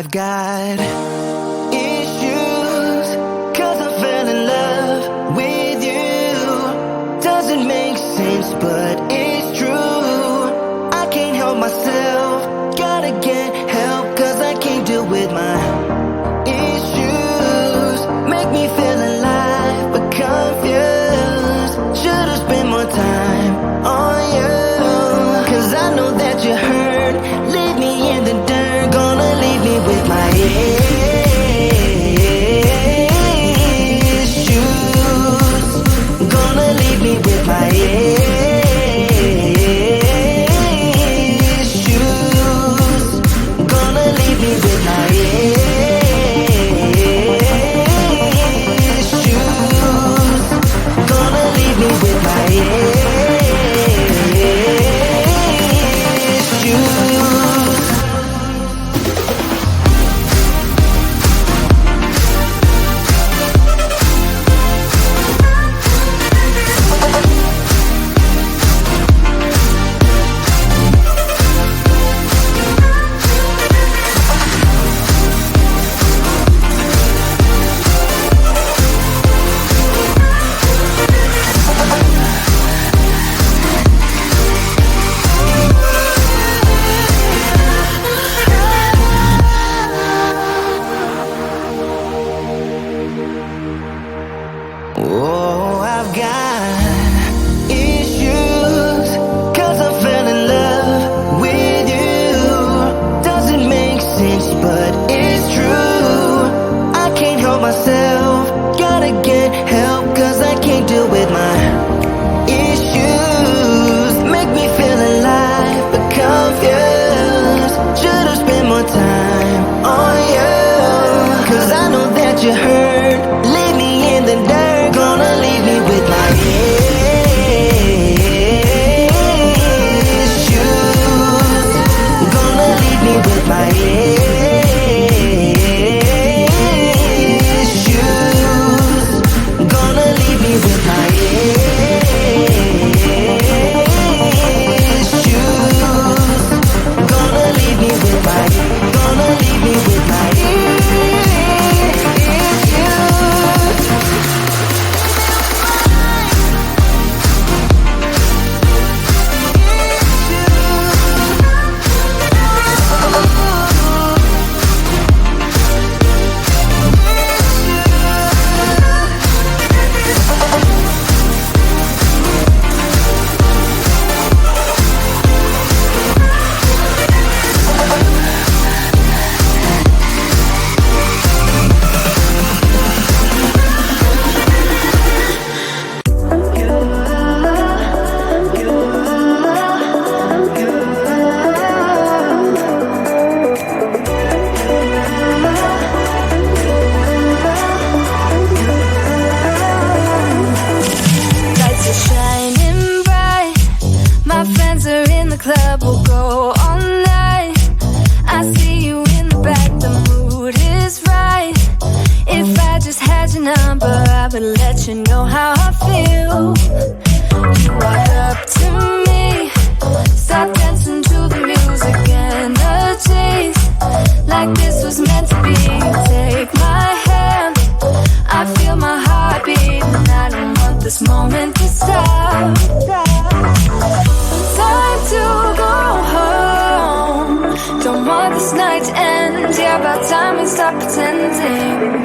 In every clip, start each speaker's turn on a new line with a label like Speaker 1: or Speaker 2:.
Speaker 1: I've got issues, 'cause I fell in love with you. Doesn't make sense, but it's true. I can't help myself, gotta get help, 'cause I can't deal with my issues. Make me feel alive, but confused. Should've spent more time on you, 'cause I know that you hurt. Leave me in the dirt, gonna leave me with my issues. Gonna leave me with my issues. Gonna leave me with my issues. Gonna leave me with my issues. Oh, I've got issues, 'cause I fell in love with you. Doesn't make sense, but it's true. I can't help myself, gotta get help, 'cause I can't deal with my issues. Make me feel alive, but confused. Should've spent more time on you, 'cause I know that you hurt. Leave me in the dirt, gonna leave me with my issues. Gonna leave me with my issues. Gonna leave me with my issues. Gonna leave me with my, gonna leave me with my club will go all night. I see you in the back, the mood is right. If I just had your number, I would let you know how I feel. You walk up to me, start dancing to the music, energies like this was meant to be. Take my hand, I feel my heart beat, and I don't want this moment to stop. Time to go home, don't want this night to end. Yeah, about time we stop pretending.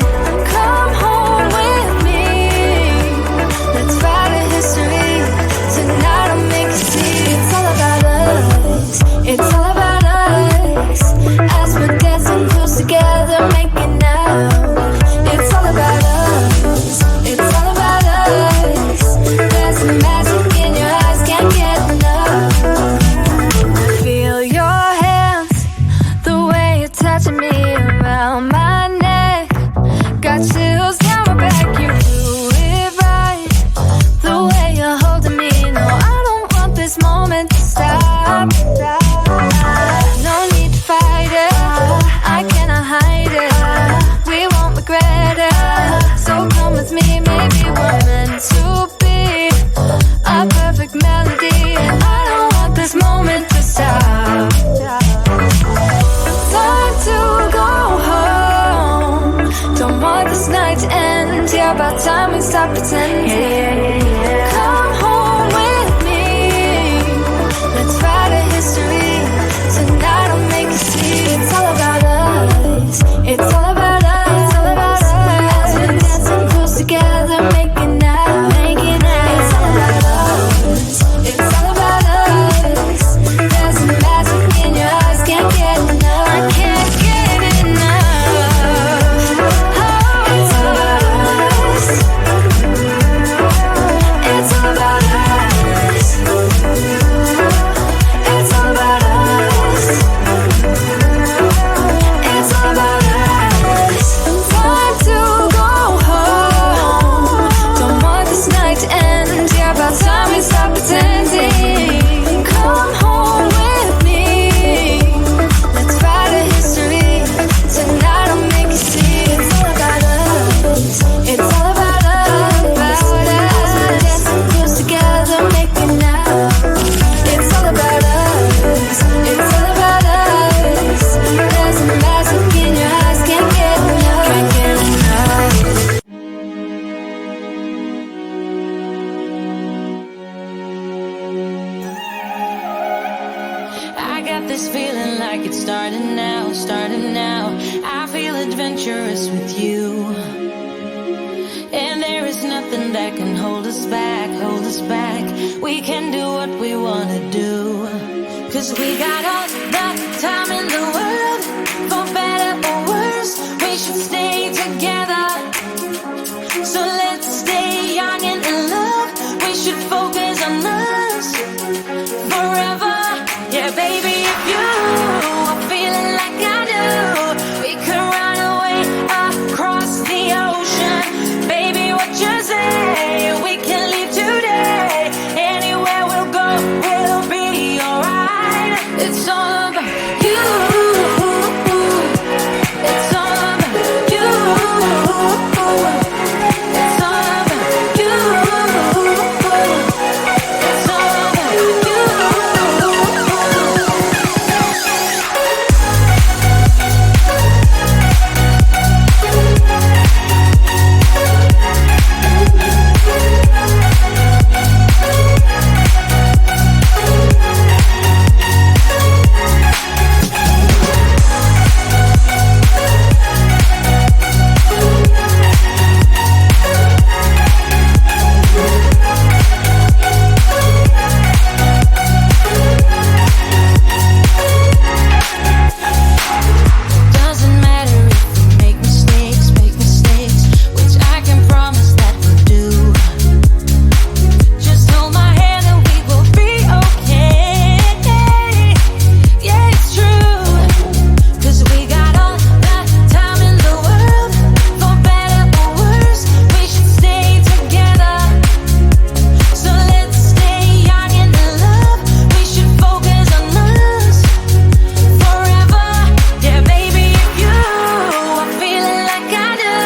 Speaker 1: Come home with me, let's write a history. Tonight I'll make you see it's all about us. It's all about us. As we're dancing close together, making out. It's all about us. It's all about us. There's some magic in your eyes, can't get enough. Feel your hands, the way you're touching me around my neck. Got chills down my back, you do it right. The way you're holding me, no, I don't want this moment to stop. No need to fight it, I cannot hide it. We won't regret it, so come with me, maybe we're meant to be. A perfect melody, and I don't want this moment to stop. Time to go Yeah, about time we stop pretending. Come home with me. Let's write a history. Tonight I'll make you see. It's all about us. It's all about us. It's all about us. As we're dancing close together, making out, making out. It's all about us. It's all about us. There's some magic in your eyes, can't get enough. I can't get enough. Oh, it's all about us. It's all about us. It's all about us. It's all about us. Time to go home. Don't want this night to end. Yeah, about time we stop pretending. Come home with me. Let's write a history. Tonight I'll make you see. It's all about us. It's all about us. As we're dancing close together, making out. It's all about us. It's all about us. There's some magic in your eyes, can't get enough. Can't get enough.
Speaker 2: I got this feeling like it's starting now, starting now. I feel adventurous with you. And there is nothing that can hold us back, hold us back. We can do what we wanna do. Cause we got all the time in the world. For better or worse, we should stay together. So let's stay young and in love. We should focus on us forever. Yeah, baby, if you are feeling like I do, we could run away across the ocean. Baby, what you say? We can leave today. Anywhere we'll go, we'll be alright. It's all about you. It's all about you. It's all about you. It's all about you. Doesn't matter if we make mistakes, which I can promise that we'll do. Just hold my hand and we will be okay. Yeah, it's true. Cause we got all the time in the world. For better or worse, we should stay together. So let's stay young and in love. We should focus on us forever. Yeah, baby, if you are feeling like I do,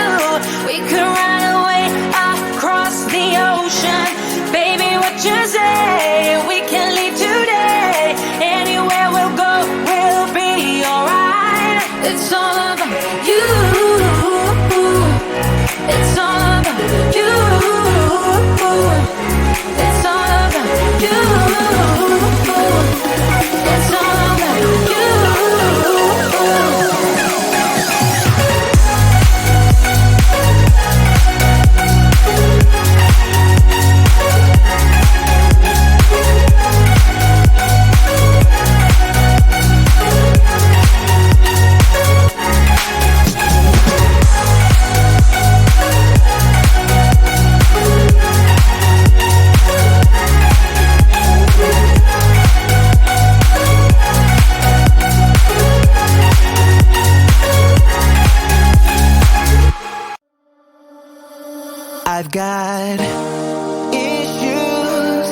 Speaker 2: we could run away across the ocean. Baby, what you say? We can leave today. Anywhere we'll go, we'll be alright. It's all about you. It's all about you. It's all about you. It's all about you.
Speaker 3: I've got issues,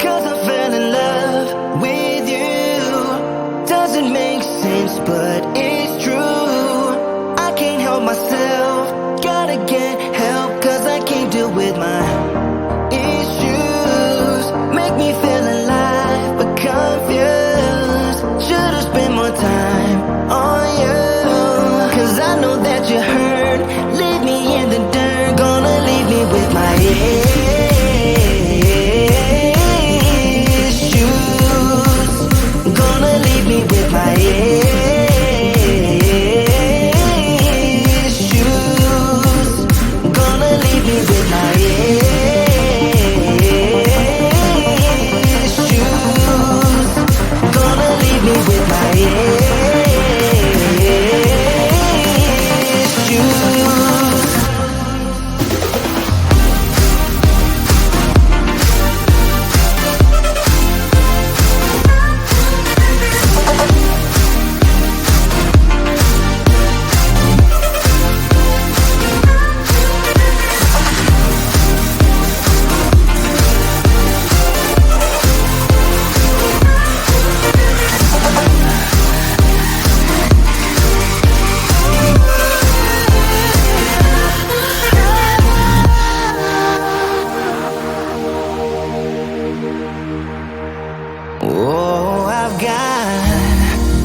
Speaker 3: cause I fell in love with you. Doesn't make sense, but it's true. I can't help myself, gotta get help, cause I can't deal with my issues. Make me feel alive, but confused. Should've spent more time on you, cause I know that you hurt. Leave me in the dirt, gonna leave issues. Gonna leave me with my issues. Gonna leave me with my issues. Gonna leave me with my issues. Oh, I've got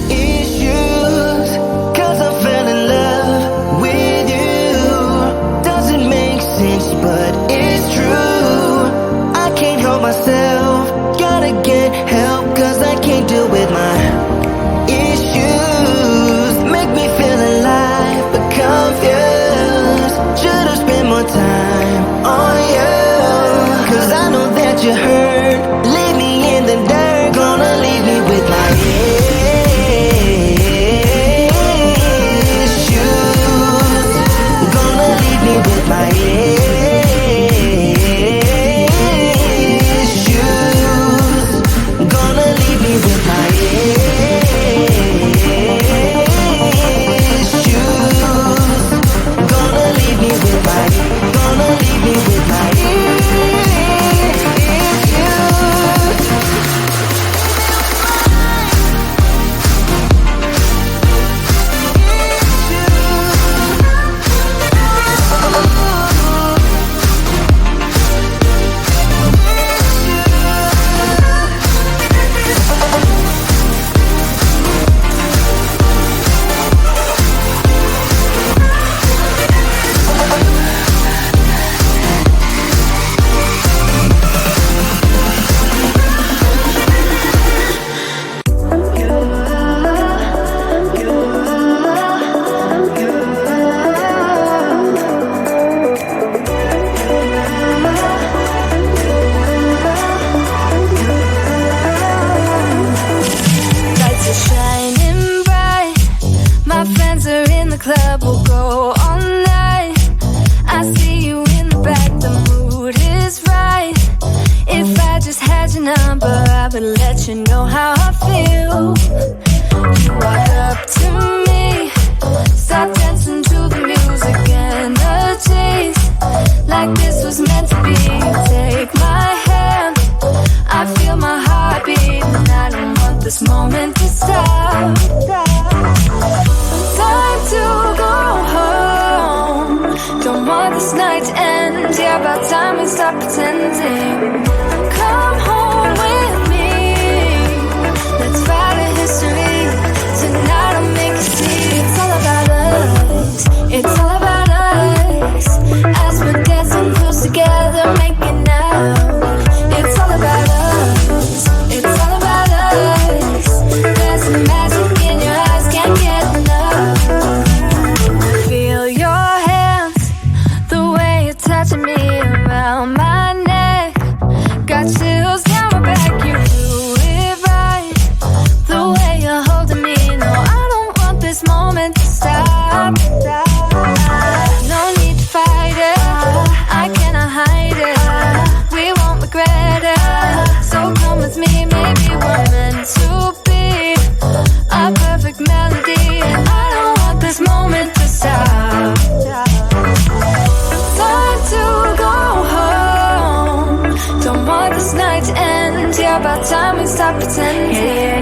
Speaker 3: issues, 'cause I fell in love with you. Doesn't make sense, but it's true. I can't help myself, gotta get help, 'cause I can't deal with my issues. Make me feel alive, but confused. Should've spent more time on you, 'cause I know that you hurt. Leave me in the dirt. Gonna leave me with my issues. Gonna leave me with my issues. Gonna leave me with my issues. Gonna leave me with my. Gonna leave me with my issues.
Speaker 1: Lights are shining bright. My friends are in the club, we'll go all night. I see you in the back, the mood is right. If I just had your number, I would let you know how I feel. You walk up to me, start dancing to the music and the chase. Like this was meant to be. Take my hand, I feel my heart beat, and I don't want this moment to stop. Time to go home. Don't want this night to end. Yeah, about time we stop pretending. Come home with me. Let's write a history. Tonight I'll make you see. It's all about us. It's all about us. As we're dancing close together, making out. It's all about us. It's all about us. There's some magic in your eyes, can't get enough. Feel your hands, the way you're touching me around my neck. Got chills down my back, you do it right. The way you're holding me, no, I don't want this moment to stop. No need to fight it, I cannot hide it. We won't regret it, so come with me, maybe we're meant to be. A perfect melody, and I don't want this moment to stop. Time to go home. Don't want this night to end. Yeah, about time we stop pretending.